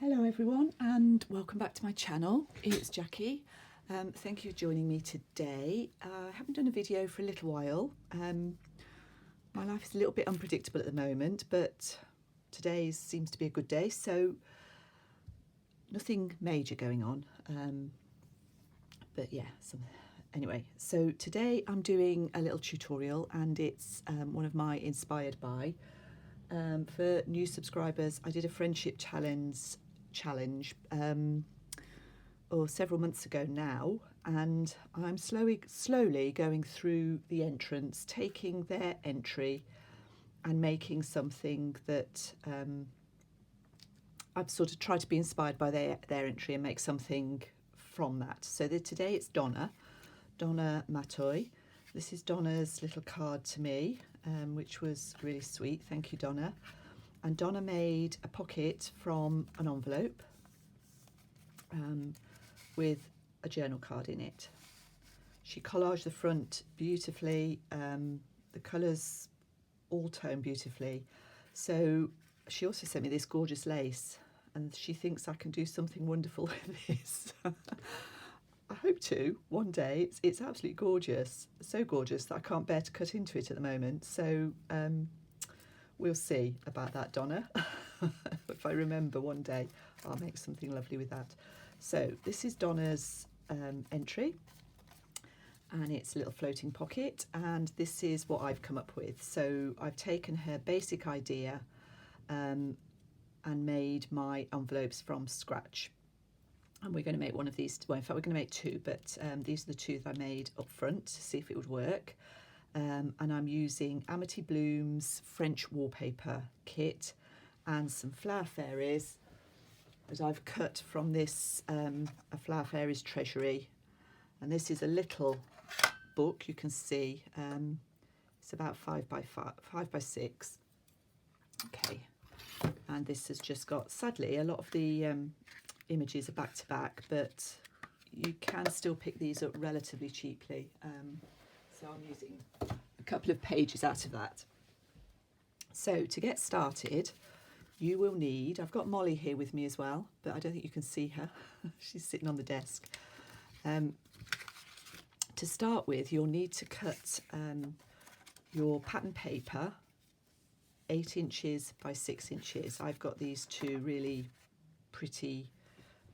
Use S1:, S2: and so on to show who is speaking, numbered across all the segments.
S1: Hello everyone and welcome back to my channel. It's Jackie. Thank you for joining me today. I haven't done a video for a little while. My life is a little bit unpredictable at the moment, but today seems to be a good day, so nothing major going on. But yeah, anyway, so today I'm doing a little tutorial and it's one of my inspired by. For new subscribers, I did a friendship challenge several months ago now, and I'm slowly going through the entrants, taking their entry and making something that I've sort of tried to be inspired by their entry and make something from that. So today it's Donna Matoi. This is Donna's little card to me, which was really sweet. Thank you, Donna. And Donna made a pocket from an envelope with a journal card in it. She collaged the front beautifully. The colours all tone beautifully. So she also sent me this gorgeous lace, and she thinks I can do something wonderful with this. I hope to one day. It's absolutely gorgeous, so gorgeous that I can't bear to cut into it at the moment. So we'll see about that, Donna. If I remember one day, I'll make something lovely with that. So this is Donna's entry, and it's a little floating pocket, and this is what I've come up with. So I've taken her basic idea and made my envelopes from scratch. And we're going to make one of these, well, in fact, we're going to make two, but these are the two that I made up front to see if it would work. And I'm using Amity Bloom's French wallpaper kit and some flower fairies that I've cut from this a Flower Fairies Treasury. And this is a little book, you can see. It's about 5 by 6. Okay, and this has just got, sadly, a lot of the images are back to back, but you can still pick these up relatively cheaply. So I'm using a couple of pages out of that. So to get started, you will need, I've got Molly here with me as well, but I don't think you can see her. She's sitting on the desk. To start with, you'll need to cut your pattern paper 8 inches by 6 inches. I've got these two really pretty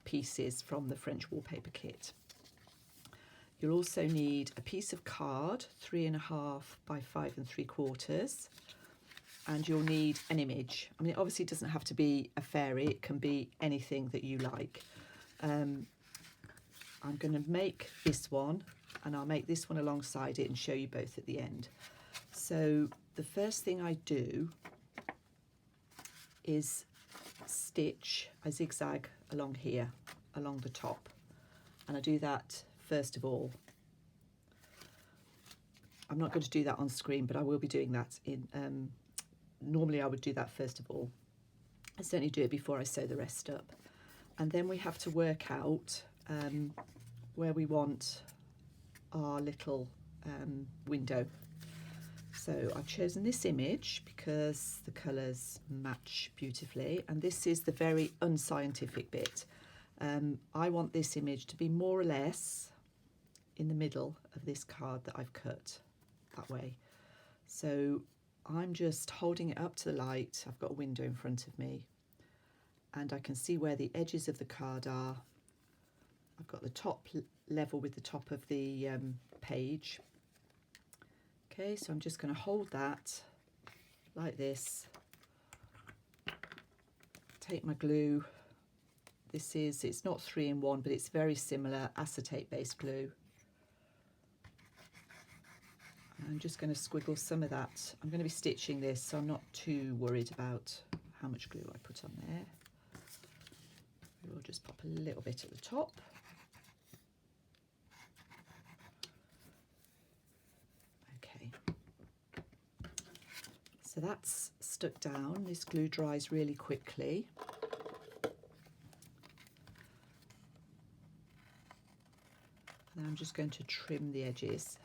S1: pieces from the French wallpaper kit. You'll also need a piece of card 3.5 by 5 3/4, and you'll need an image. I mean, it obviously doesn't have to be a fairy, it can be anything that you like. I'm going to make this one, and I'll make this one alongside it and show you both at the end. So the first thing I do is stitch a zigzag along here, along the top, and I do that first of all. I'm not going to do that on screen, but I will be doing that in normally I would do that first of all. I certainly do it before I sew the rest up. And then we have to work out where we want our little window. So I've chosen this image because the colours match beautifully, and this is the very unscientific bit. I want this image to be more or less in the middle of this card that I've cut that way. So I'm just holding it up to the light. I've got a window in front of me, and I can see where the edges of the card are. I've got the top level with the top of the page. Okay, so I'm just going to hold that like this. Take my glue. It's not 3-in-1, but it's very similar acetate-based glue. I'm just going to squiggle some of that. I'm going to be stitching this, so I'm not too worried about how much glue I put on there. We'll just pop a little bit at the top. Okay. So that's stuck down. This glue dries really quickly. And I'm just going to trim the edges.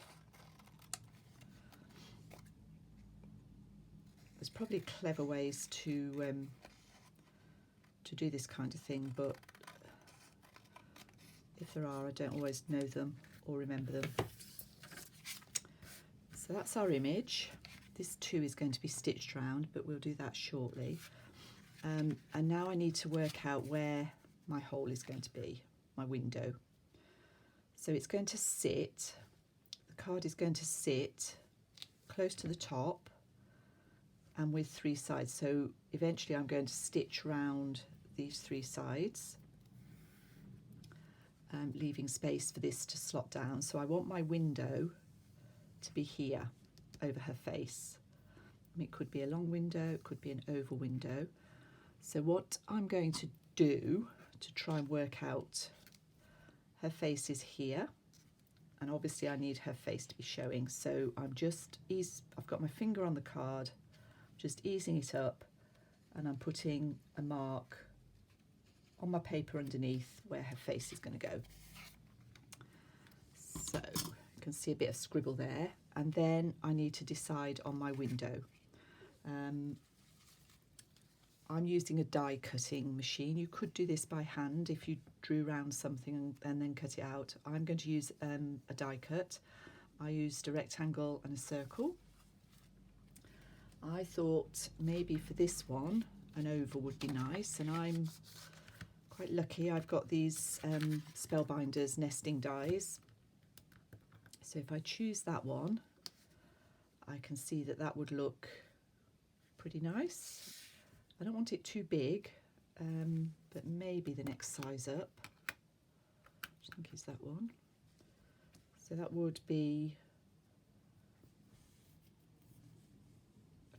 S1: There's probably clever ways to to do this kind of thing, but if there are, I don't always know them or remember them. So that's our image. This too is going to be stitched round, but we'll do that shortly. And now I need to work out where my hole is going to be, my window. So it's going to sit, the card is going to sit close to the top and with 3 sides. So eventually I'm going to stitch round these 3 sides, leaving space for this to slot down. So I want my window to be here over her face. It could be a long window, it could be an oval window. So what I'm going to do to try and work out, her face is here, and obviously I need her face to be showing. So I've got my finger on the card, just easing it up, and I'm putting a mark on my paper underneath where her face is going to go. So you can see a bit of scribble there, and then I need to decide on my window. I'm using a die cutting machine. You could do this by hand if you drew round something and then cut it out. I'm going to use a die cut. I used a rectangle and a circle. I thought maybe for this one an oval would be nice, and I'm quite lucky. I've got these Spellbinders nesting dies. So if I choose that one, I can see that that would look pretty nice. I don't want it too big, but maybe the next size up, I think is that one. So that would be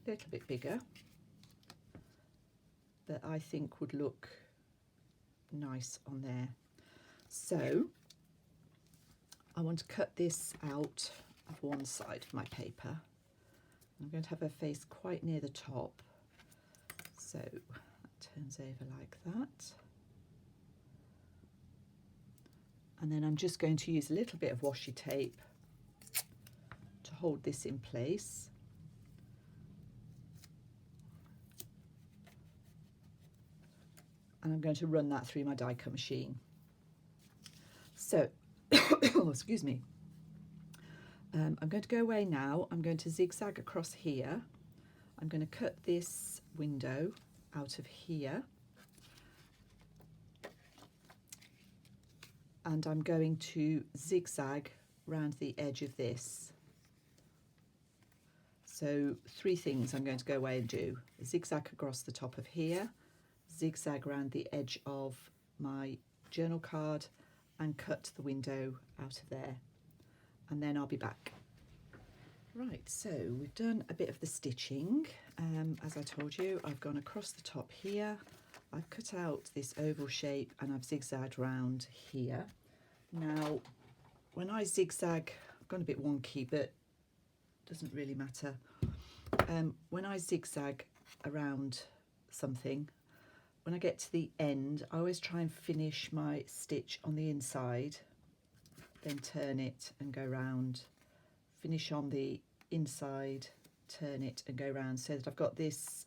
S1: a little bit bigger, but I think would look nice on there. So I want to cut this out of one side of my paper. I'm going to have her face quite near the top. So that turns over like that. And then I'm just going to use a little bit of washi tape to hold this in place. And I'm going to run that through my die cut machine. So, excuse me. I'm going to go away now. I'm going to zigzag across here. I'm going to cut this window out of here, and I'm going to zigzag round the edge of this. So 3 things I'm going to go away and do: zigzag across the top of here, zigzag around the edge of my journal card, and cut the window out of there, and then I'll be back. Right, so we've done a bit of the stitching. As I told you, I've gone across the top here, I've cut out this oval shape, and I've zigzagged round here. Now, when I zigzag, I've gone a bit wonky, but doesn't really matter. When I zigzag around something, when I get to the end, I always try and finish my stitch on the inside, then turn it and go round, finish on the inside, turn it and go round, so that I've got this,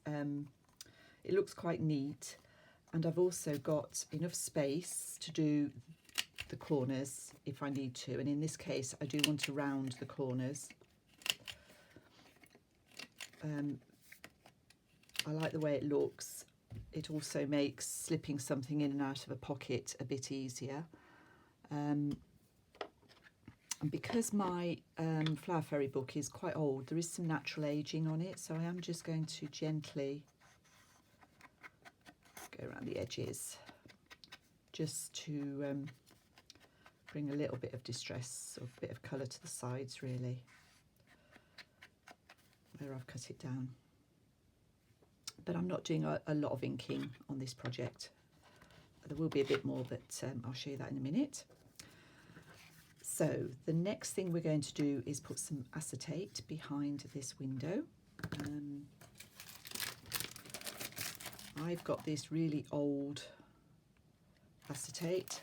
S1: it looks quite neat, and I've also got enough space to do the corners if I need to, and in this case I do want to round the corners. I like the way it looks. It also makes slipping something in and out of a pocket a bit easier. And because my Flower Fairy book is quite old, there is some natural aging on it, so I am just going to gently go around the edges, just to bring a little bit of distress or a bit of colour to the sides, really, where I've cut it down. But I'm not doing a lot of inking on this project. There will be a bit more, but I'll show you that in a minute. So the next thing we're going to do is put some acetate behind this window. I've got this really old acetate.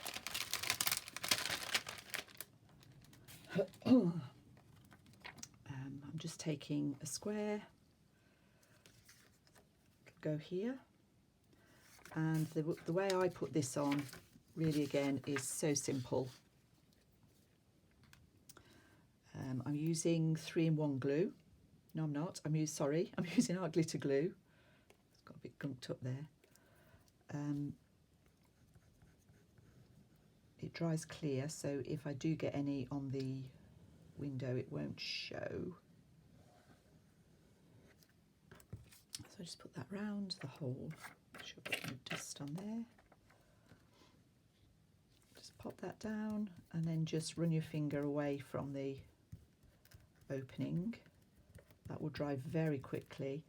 S1: I'm just taking a square, go here, And the way I put this on really again is so simple. I'm using 3-in-1 glue. No, I'm not. I'm using art glitter glue. It's got a bit gunked up there. It dries clear, so if I do get any on the window, it won't show. So I just put that round the hole. Make sure I've got no dust on there. Just pop that down and then just run your finger away from the opening. That will dry very quickly.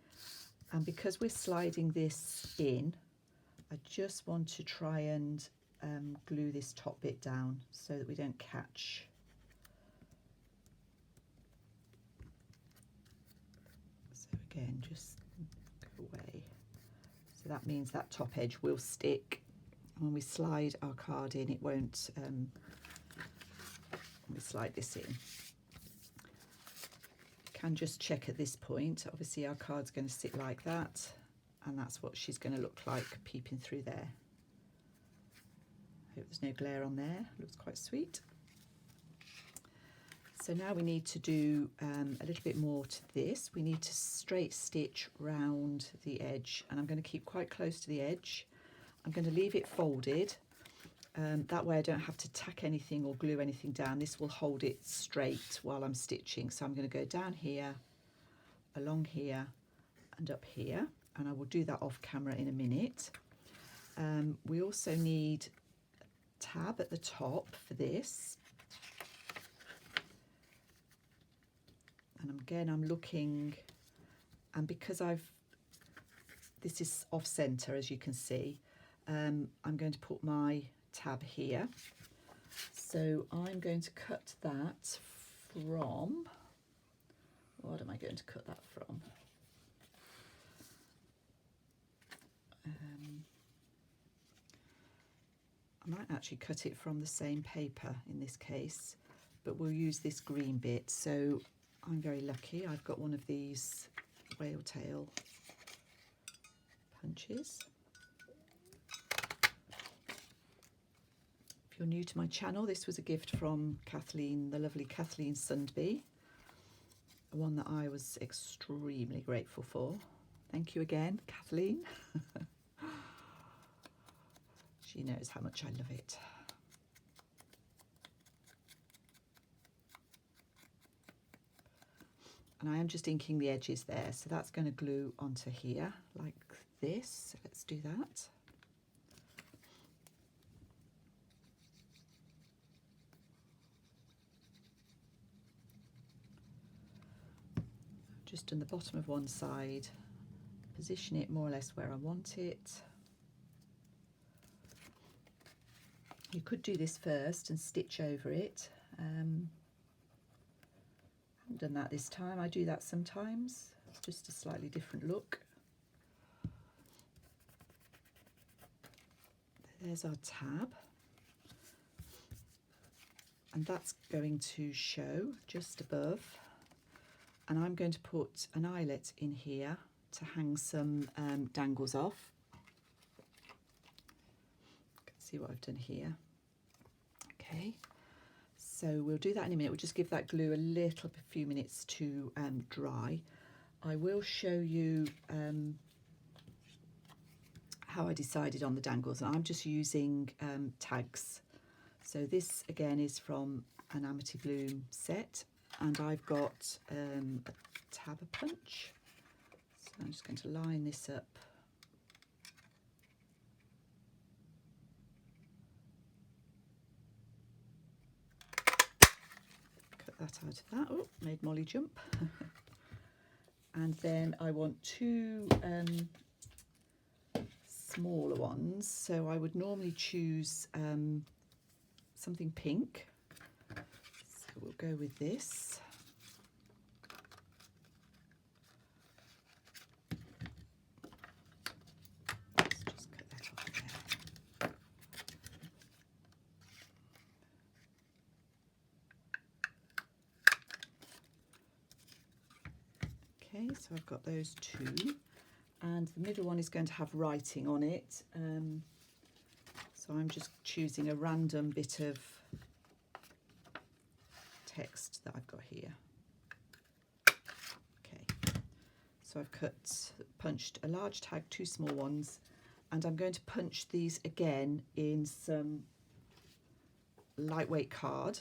S1: And because we're sliding this in, I just want to try and glue this top bit down so that we don't catch. So again, just go away. So that means that top edge will stick. When we slide our card in, it won't, when we slide this in. Can just check at this point. Obviously our card's going to sit like that, and that's what she's going to look like peeping through there. Hope there's no glare on there. Looks quite sweet. So now we need to do a little bit more to this. We need to straight stitch round the edge, and I'm going to keep quite close to the edge. I'm going to leave it folded. That way I don't have to tack anything or glue anything down. This will hold it straight while I'm stitching. So I'm going to go down here, along here and up here, and I will do that off camera in a minute. We also need a tab at the top for this. And again, I'm looking, and because this is off center, as you can see, I'm going to put my tab here. So I'm going to cut that from, what am I going to cut that from? I might actually cut it from the same paper in this case, but we'll use this green bit. So I'm very lucky, I've got one of these whale tail punches. If you're new to my channel, this was a gift from Kathleen, the lovely Kathleen Sundby, one that I was extremely grateful for. Thank you again, Kathleen. She knows how much I love it. And I am just inking the edges there, so that's going to glue onto here like this. Let's do that. Just done the bottom of one side, position it more or less where I want it. You could do this first and stitch over it. I haven't done that this time. I do that sometimes. It's just a slightly different look. There's our tab. And that's going to show just above. And I'm going to put an eyelet in here to hang some dangles off. You can see what I've done here. Okay. So we'll do that in a minute. We'll just give that glue a few minutes to dry. I will show you how I decided on the dangles. And I'm just using tags. So this again is from an Amity Bloom set, and I've got a tab punch. So I'm just going to line this up. That out of that. Oh, made Molly jump. And then I want two smaller ones. So I would normally choose something pink. So we'll go with this. Let's just cut that off there. Okay, so I've got those two. and the middle one is going to have writing on it. So I'm just choosing a random bit of text that I've got here. Okay, so I've punched a large tag, 2 small ones, and I'm going to punch these again in some lightweight card.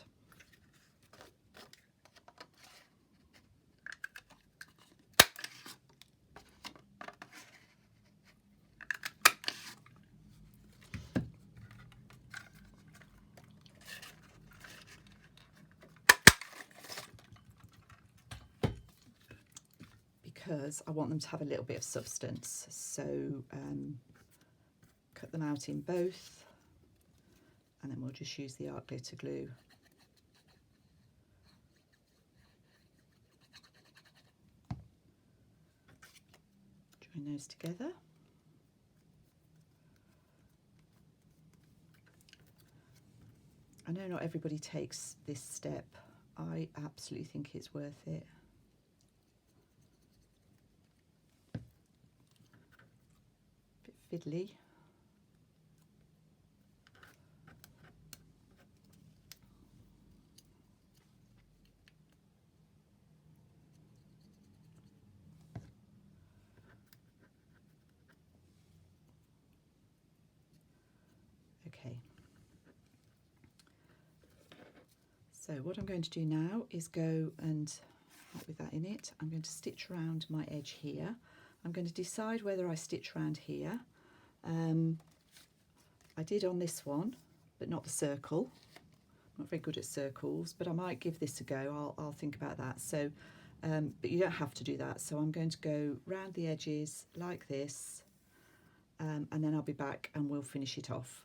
S1: Because I want them to have a little bit of substance, so cut them out in both, and then we'll just use the art glitter glue. Join those together. I know not everybody takes this step. I absolutely think it's worth it. Bit fiddly. Okay. So what I'm going to do now is go and, with that in it, I'm going to stitch around my edge here. I'm going to decide whether I stitch around here. I did on this one, but not the circle. I'm not very good at circles, but I might give this a go. I'll think about that. So, but you don't have to do that. So I'm going to go round the edges like this, and then I'll be back and we'll finish it off.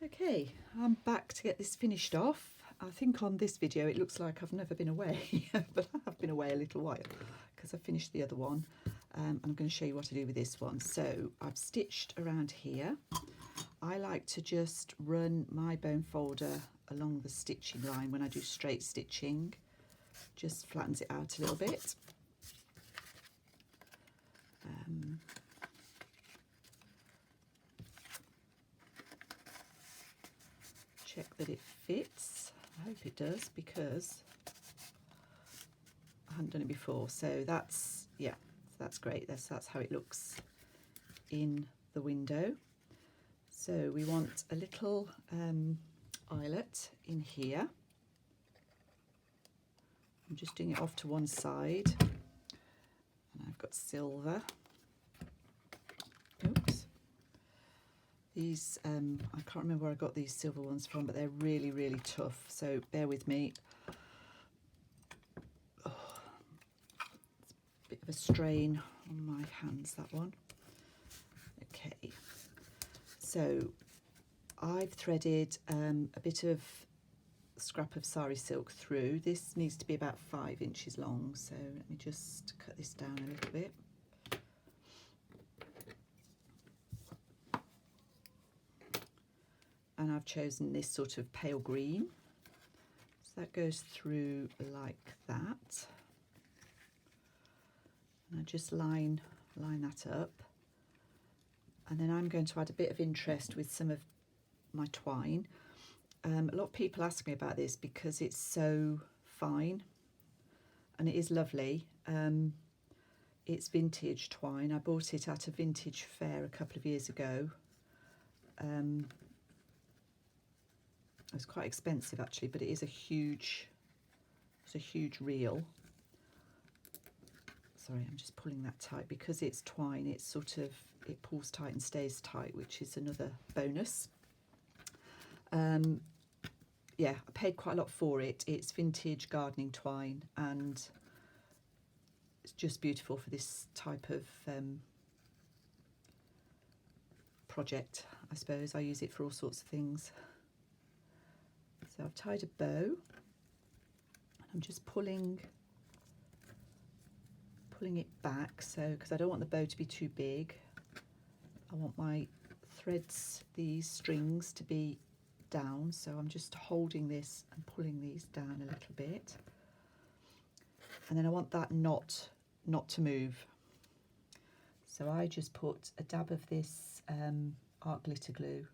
S1: Okay, I'm back to get this finished off. I think on this video it looks like I've never been away, but I have been away a little while because I finished the other one. I'm going to show you what to do with this one. So I've stitched around here. I like to just run my bone folder along the stitching line when I do straight stitching. Just flattens it out a little bit. Check that it fits. I hope it does because I hadn't done it before. So that's, yeah, that's great. That's how it looks in the window. So we want a little eyelet in here. I'm just doing it off to one side, and I've got silver. Oops. These, I can't remember where I got these silver ones from, but they're really, really tough, so bear with me. Oh, it's a bit of a strain on my hands, that one. Okay, so I've threaded a bit of scrap of sari silk through. This needs to be about 5 inches long, so let me just cut this down a little bit. And I've chosen this sort of pale green, so that goes through like that, and I just line that up, and then I'm going to add a bit of interest with some of my twine. A lot of people ask me about this because it's so fine, and it is lovely. It's vintage twine. I bought it at a vintage fair a couple of years ago. It was quite expensive actually, but it is a huge reel. Sorry, I'm just pulling that tight because it's twine. It's sort of, it pulls tight and stays tight, which is another bonus. Yeah, I paid quite a lot for it. It's vintage gardening twine, and it's just beautiful for this type of project, I suppose. I use it for all sorts of things. So I've tied a bow, and I'm just pulling it back, so because I don't want the bow to be too big. I want my threads, these strings, to be down, so I'm just holding this and pulling these down a little bit, and then I want that knot not to move. So I just put a dab of this art glitter glue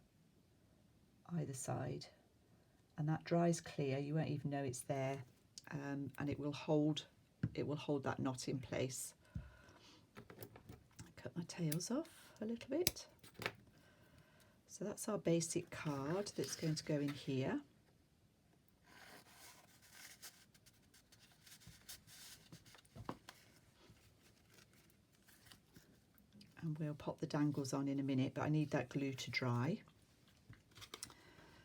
S1: either side, and that dries clear. You won't even know it's there, and it will hold that knot in place. Cut my tails off a little bit. So that's our basic card that's going to go in here. And we'll pop the dangles on in a minute, but I need that glue to dry.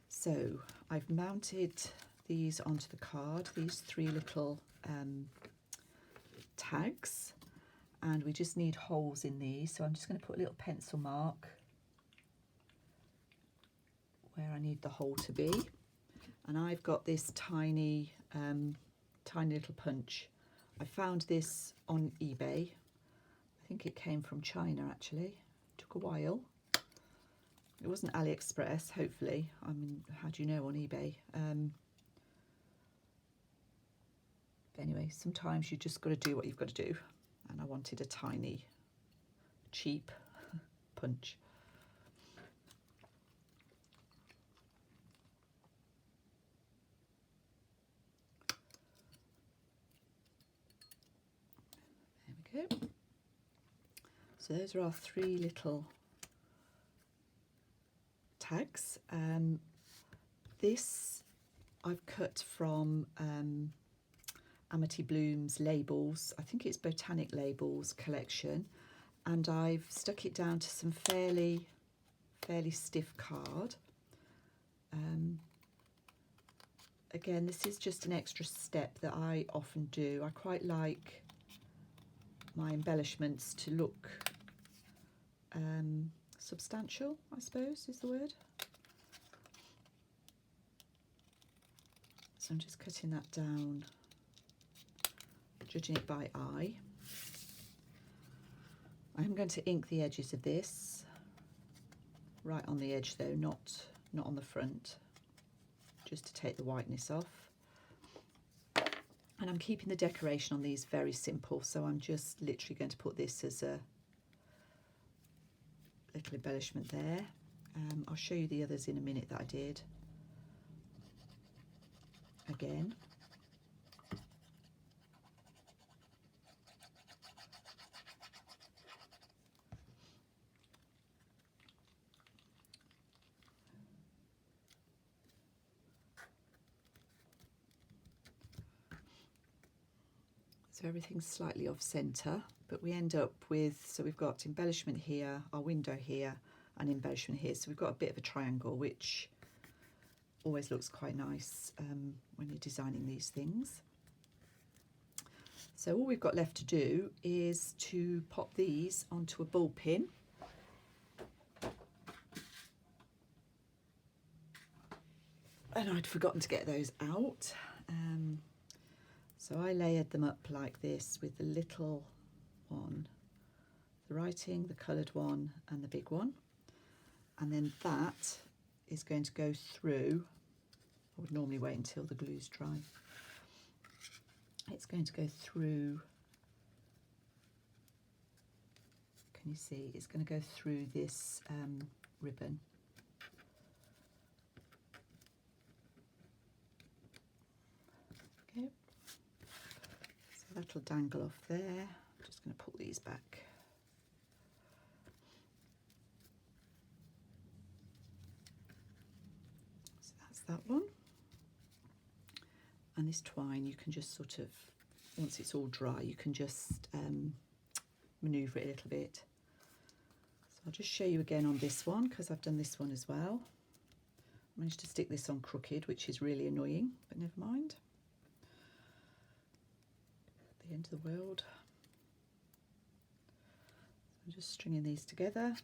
S1: So I've mounted these onto the card, these 3 little tags, and we just need holes in these. So I'm just going to put a little pencil mark where I need the hole to be. And I've got this tiny little punch. I found this on eBay. I think it came from China actually. Took a while. It wasn't AliExpress, hopefully. I mean, how do you know on eBay? But anyway, sometimes you just got to do what you've got to do. And I wanted a tiny, cheap punch. There we go. So those are our 3 little tags. This I've cut from Amity Bloom's labels. I think it's Botanic Labels collection, and I've stuck it down to some fairly stiff card. Again, this is just an extra step that I often do. I quite like my embellishments to look substantial, I suppose is the word. So I'm just cutting that down, judging it by eye. I'm going to ink the edges of this, right on the edge though, not on the front, just to take the whiteness off. And I'm keeping the decoration on these very simple, so I'm just literally going to put this as a little embellishment there. I'll show you the others in a minute that I did. Again. So everything's slightly off centre, but we end up with, so we've got embellishment here, our window here, and embellishment here. So we've got a bit of a triangle, which always looks quite nice when you're designing these things. So all we've got left to do is to pop these onto a ball pin. And I'd forgotten to get those out. So I layered them up like this with the little one, the writing, the coloured one and the big one. And then that is going to go through, I would normally wait until the glue's dry. It's going to go through, can you see, it's going to go through this ribbon. Okay. That'll dangle off there. I'm just going to pull these back. So that's that one. And this twine, you can just sort of, once it's all dry, you can just manoeuvre it a little bit. So I'll just show you again on this one, because I've done this one as well. I managed to stick this on crooked, which is really annoying, but never mind. The end of the world. So I'm just stringing these together.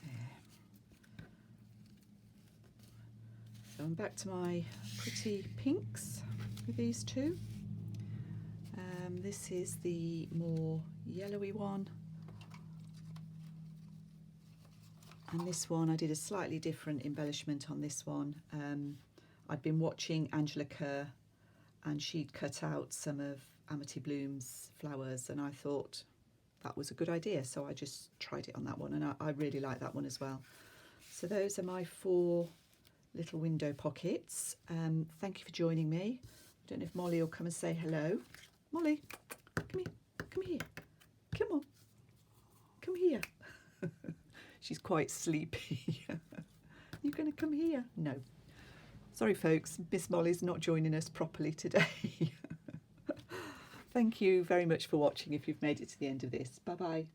S1: There. So I'm back to my pretty pinks with these two. This is the more yellowy one. And this one, I did a slightly different embellishment on this one. I'd been watching Angela Kerr, and she'd cut out some of Amity Bloom's flowers, and I thought that was a good idea, so I just tried it on that one, and I really like that one as well. So those are my 4 little window pockets. Thank you for joining me. I don't know if Molly will come and say hello. Molly, come here, come here, come on, come here. She's quite sleepy. You're going to come here? No. Sorry folks, Miss Molly's not joining us properly today. Thank you very much for watching if you've made it to the end of this. Bye bye.